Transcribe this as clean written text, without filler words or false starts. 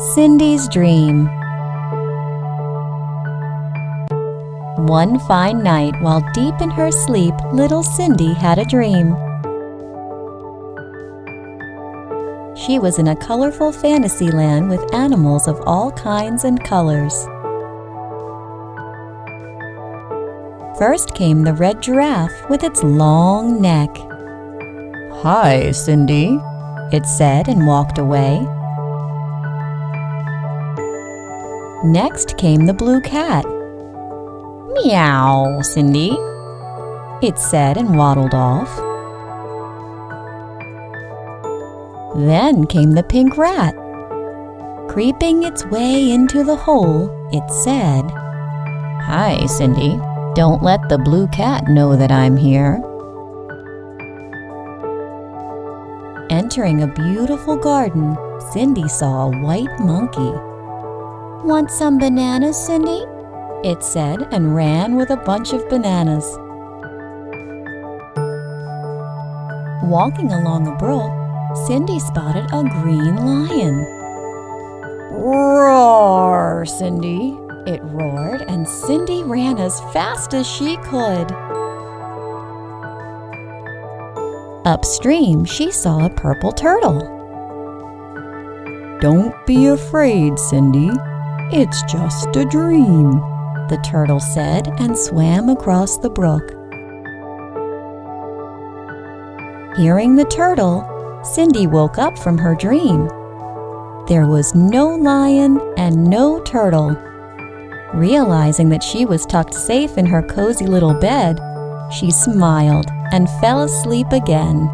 Cindy's Dream. One fine night, while deep in her sleep, little Cindy had a dream. She was in a colorful fantasy land with animals of all kinds and colors. First came the red giraffe with its long neck. "Hi, Cindy," it said and walked away. Next came the blue cat. "Meow, Cindy," it said and waddled off. Then came the pink rat. Creeping its way into the hole, it said, "Hi, Cindy. Don't let the blue cat know that I'm here." Entering a beautiful garden, Cindy saw a white monkey. "Want some bananas, Cindy?" it said and ran with a bunch of bananas. Walking along a brook, Cindy spotted a green lion. "Roar, Cindy!" it roared, and Cindy ran as fast as she could. Upstream, she saw a purple turtle. "Don't be afraid, Cindy. It's just a dream," the turtle said and swam across the brook. Hearing the turtle, Cindy woke up from her dream. There was no lion and no turtle. Realizing that she was tucked safe in her cozy little bed, she smiled and fell asleep again.